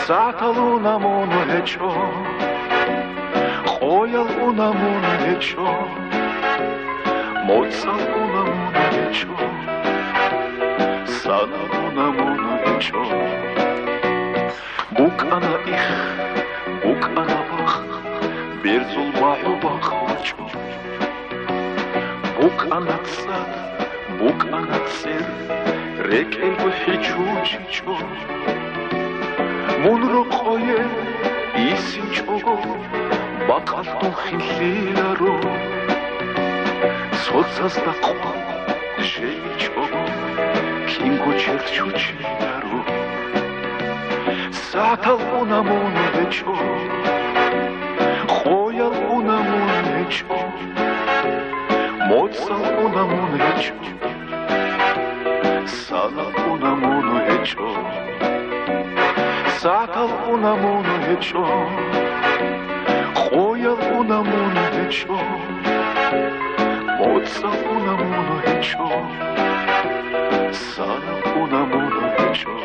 Саталу на моно гечо, ხოიალ უნამუნა ეჩო მოიცალ უნამუნა ეჩო სანა უნამუნა ეჩო უკანა იხ უკანა ბახ ბერძულ მაიობახ ვაჩო უკანა ცად უკანა წერ რეკელ ჰიჩუჩიჩო მუნრო ყოიე ისინჩოგო ბაკალტო ხილილარო სოცას და ყვა შეიჩოგო კინგო ჩერჩუჩილარო საათალ უნამუნა ეჩო ხოიალ უნამუნა ეჩო მოწალ უნამუნა ეჩო სალა უნამუნა ეჩო საათალ უნამუნა ეჩო ხოიალ უნამუნა ეჩო მოწალ უნამუნა ეჩო სალა უნამუნა ეჩო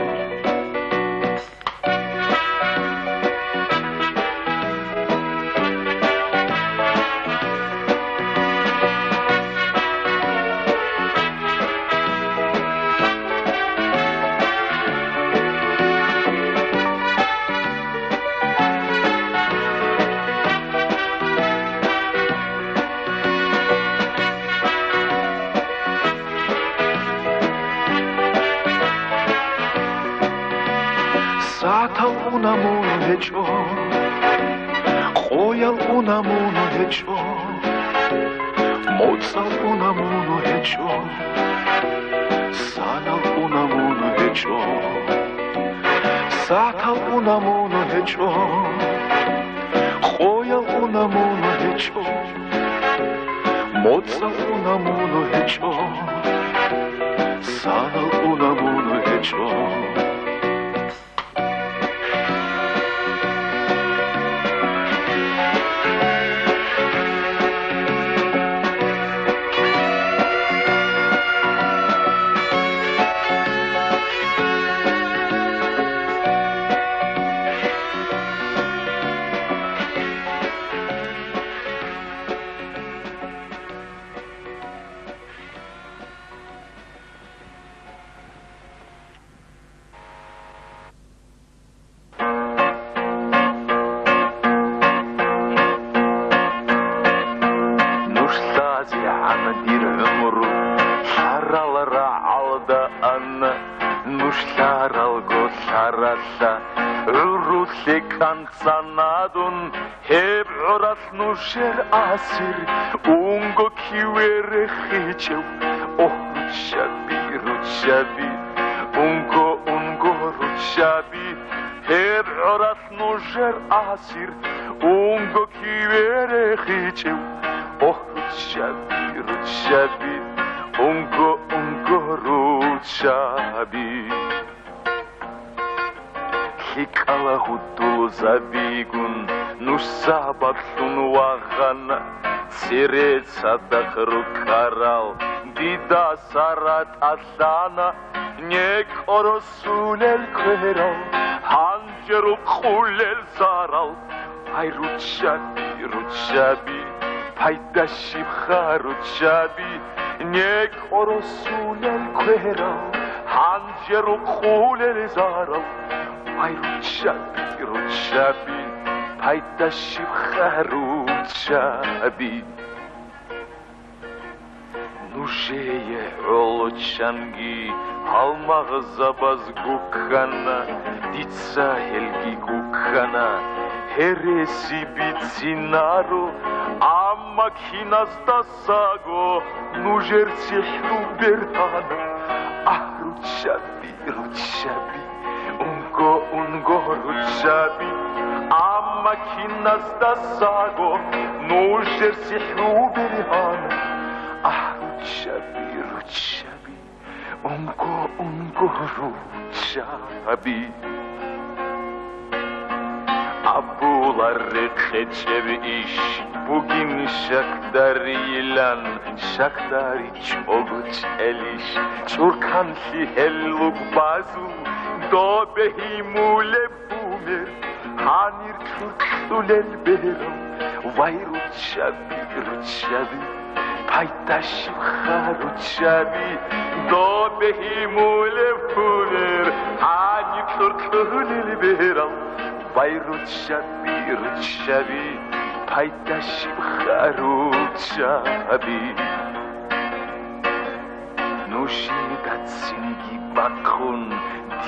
საათალ უნამუნა ეჩო ხოიალ უნამუნა ეჩო მოწალ უნამუნა ეჩო სანალ უნამუნა ეჩო საათალ უნამუნა ეჩო ხოიალ უნამუნა ეჩო მოწალ უნამუნა ეჩო სანალ უნამუნა ეჩო Канцанадун хебрас нушер асир унго кивере хичев ох ручаби унго ручаби хебрас нушер асир унго кивере хичев ох ручаби унго ручаби Хикала хутул забигун, нуш сабаклун вахана, сирет садахру карал, дида сарат атлана, нек оросулел кверал, ханджеру хулел зарал, ай ручаби, пайда шибха ручаби, нек оросулел кверал, ханджеру хулел зарал, Ay rучаби, пайда шибха ручаби Нушее олочанги, алмағы забаз гукхана Дица хелги гукхана, хереси бицинару Амма киназда саго, нужер цехру берхана Ах ручаби Унго ручаби, амма киназда саго, нужер сихру берхана. Ах, ручаби, унго ручаби. Абулары хечеви иш, бугин шактарилан, шактари чогуч элиш, чурканхи хеллук базу, добеhi mule bumer, hanir çurksulel beram, вай ручаби, ручаби, пайташивха ручаби, до бехимулев кулер, ани туркулел берал, вай ручаби, ручаби, пайташивха ручаби. Нуши дацинги бакун,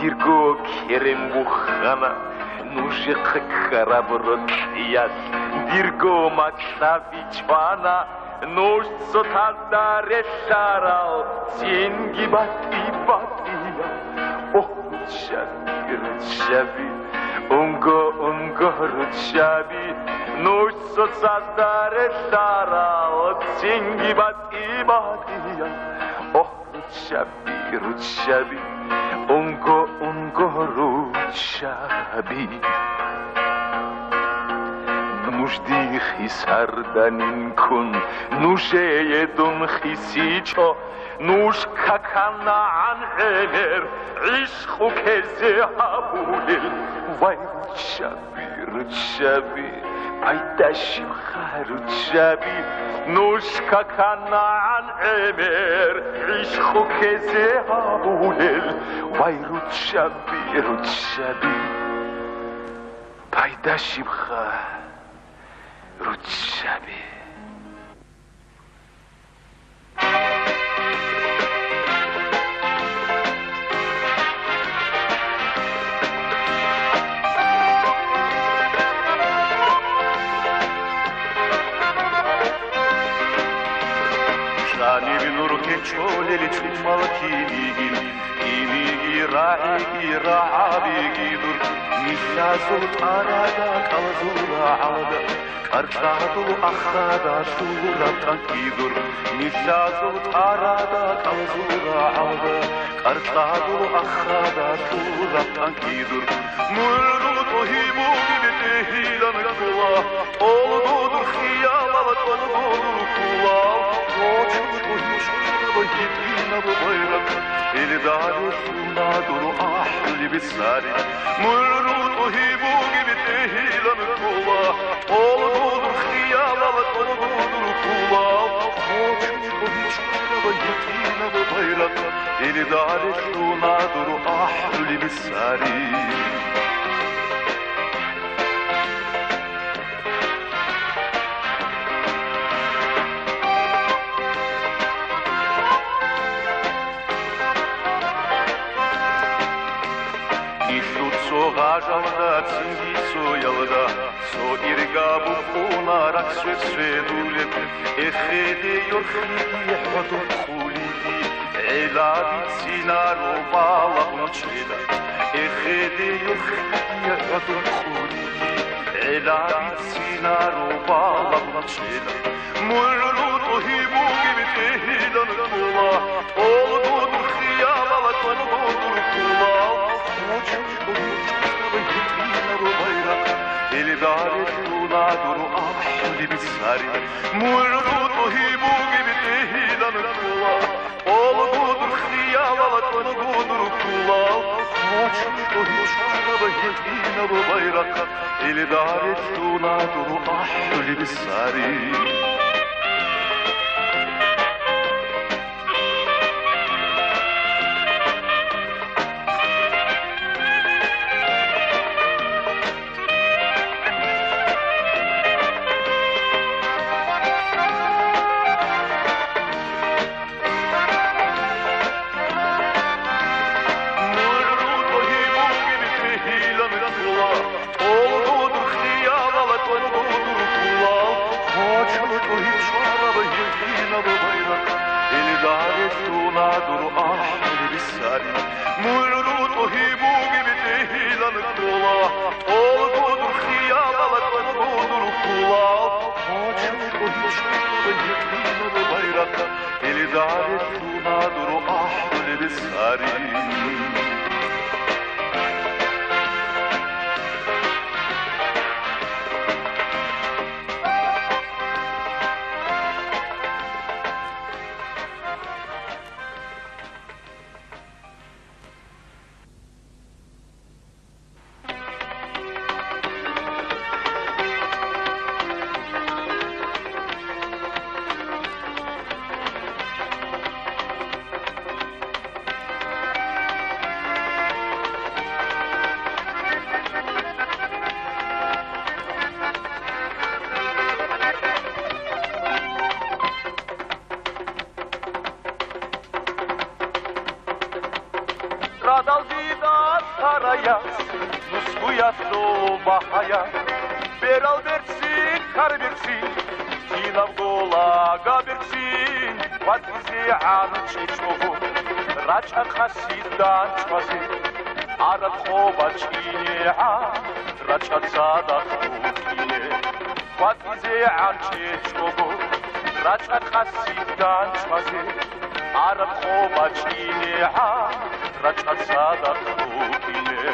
дирго керем бухана, нуже хакараброт яс, дирго максавичвана, нуш сотазда решарал, цинги бати батия, ох, ручаби, ручаби, унго ручаби, нуш сотазда решарал, цинги бати батия, ох, ручаби, ручаби, унго ручаби. Нужди хисарданин кун, нуже едун хисичо, нуж какана анхелер, ишху кезе абулел, вай ручаби, ручаби, пайташивха ручаби, нуж какана анхелер, ишху кезе абулел, вай ручаби, ручаби, пайташивха ручаби. Чолели чумалкилигин, илиги рабигидур, мисазут арада калзура алда, каршаду ахада шурatan кидур, мисазут арада калзура алда, каршаду ахада шурatan кидур, мурду тохибу битехилан кула, олдуdur хиялават олдуdur кула, Yettina bu bayrak, eli darusuna duru ahli bisari. Murrut uhibu gibi tehilan kula, oldur hiyalavat oldur kula. Yettina bu bayrak, eli darusuna duru ahli bisari. Soğacağında çingi soyalda, so irgabu onarak sözdürüp, ehedi yorhidi hadu kulidi, elabit sinar o bağlağın çeda, ehedi yorhidi hadu kulidi, elabit sinar o bağlağın çeda, murrut ohibu gibi tehilan kula, oldudur hiyalavat oldudur kula, Eli darusuna duru ahli bisari, murrut uhibu gibi tehilan kula, oldudur hiyalavat oldudur kula, yettina bu bayrak, eli darusuna duru ahli bisari. Eli darusuna duru ahli bisari. Bahayas, Nuskuyas do Bahayas, Beral Bersin, Kar Bersin, Tinav Golaga Bersin, Vatvize Anchechmogo, Racha Khasidan Chvaze, Arab Khoba Chinia, Racha Sada Khukine, Vatvize Anchechmogo, Racha Khasidan Chvaze, Arab Khoba Chinia, Racha Sada Khukine.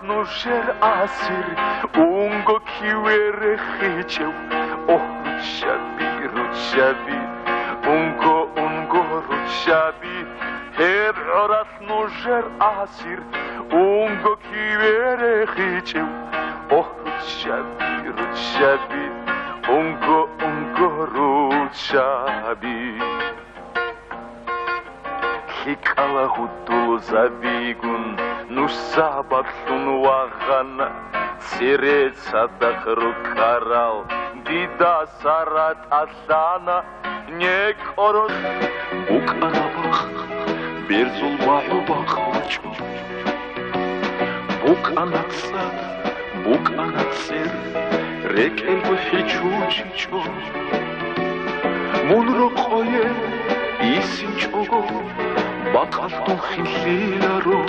Nusher asir ungo kiwere khicheu oh rushabi ungo rushabi heb oras nusher asir ungo kiwere khicheu oh rushabi ungo rushabi хикала худул забигун нуш сабатлун вагана ციреცა და ხრუკარალ დიდა სარატალანა ნეკოროს უკანაბახ ბერძულ ვაჰბახ ვაჭო უკანაცა უკანაცერ რეკელ ვიჩუჩიჩო მუნრო ყოე ისინჩოგო ბაყალტო ხილილარო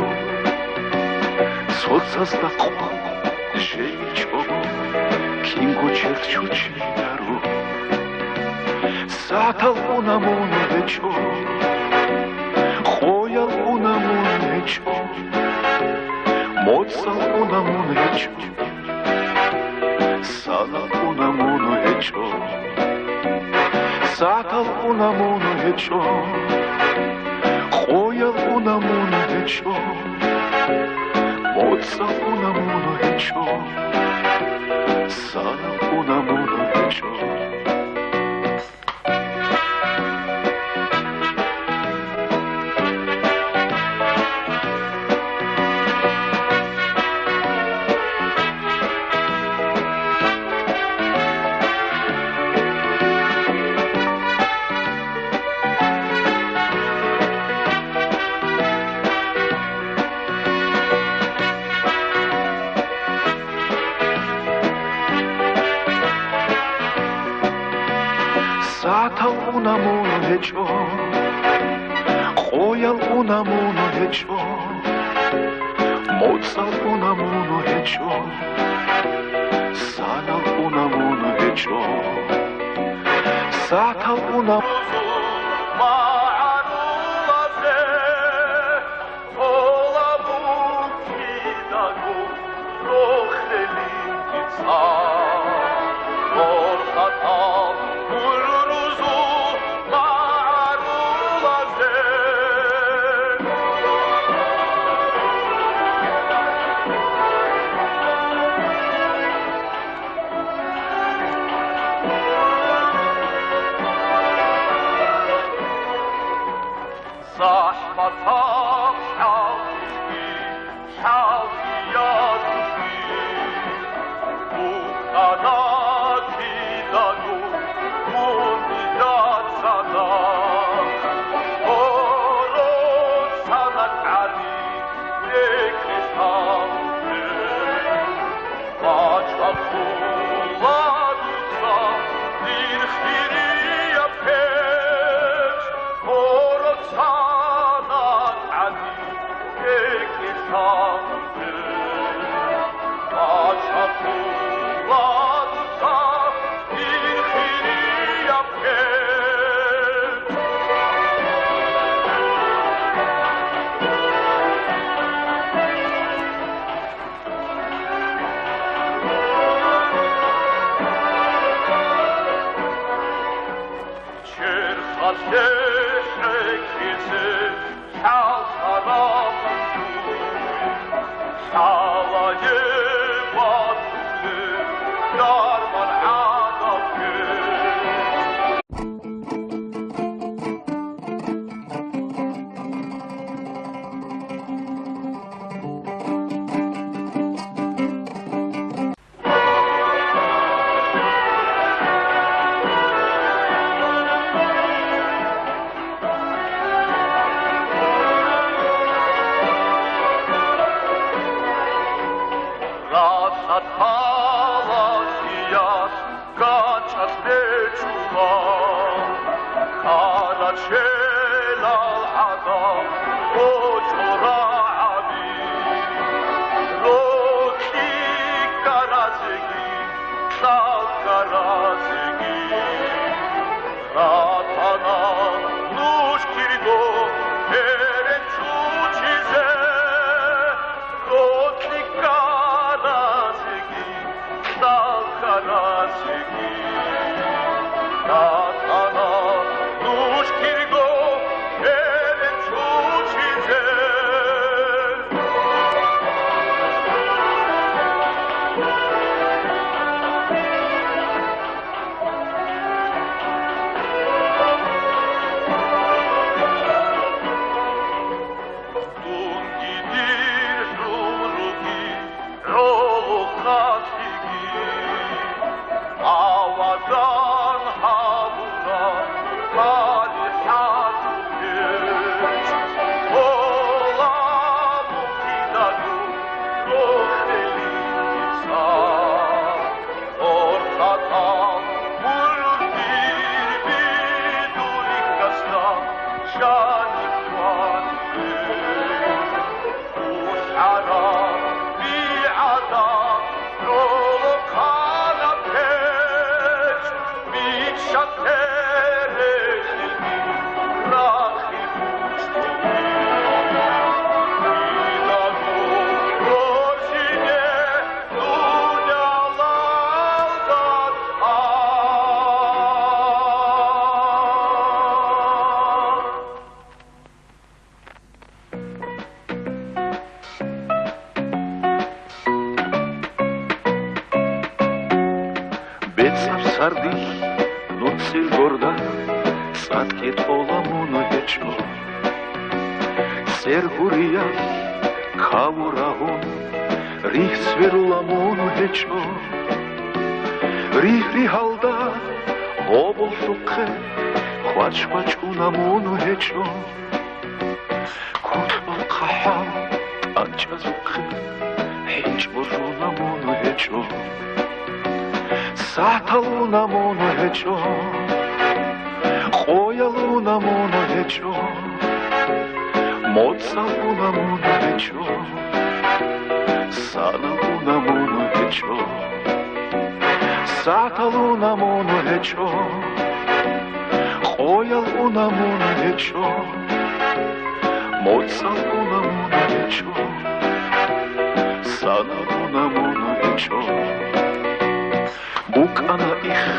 სოცას და ყვა შეიჩოგო კინგო ჩერჩუჩილარო საათალ უნამუნეჩო ხოიალ უნამუნეჩო მოწალ უნამუნეჩო სალა უნამუნეჩო საათალ უნამუნეჩო ხოიალ უნამუნეჩო მოწალ უნამუნეჩო სალა უნამუნეჩო საათალ უნამუნეჩო ყოიალ უნამუნეჩო მოწალ უნამუნეჩო სანალ უნამუნეჩო საათალ უნამუნეჩო სარდი ნუცილ გორდა სატკითხოლა მონოეჭო სერგურია ქავურაჰო რიხსვერულა მონოეჭო რიხრი ჰალდა ობოლსუხე ხვაჩუნა მონოეჭო ქუთბა ხაჰა ანჭაზუხე ჰიჭბოზუნა მონოეჭო სათალუნა მონოეჭო ყოიალუნა მონოეჭო მოწალუნა მონოეჭო სანალუნა მონოეჭო სათალუნა მონოეჭო ყოიალუნა მონოეჭო მოწალუნა მონოეჭო სანალუნა მონოეჭო უკანა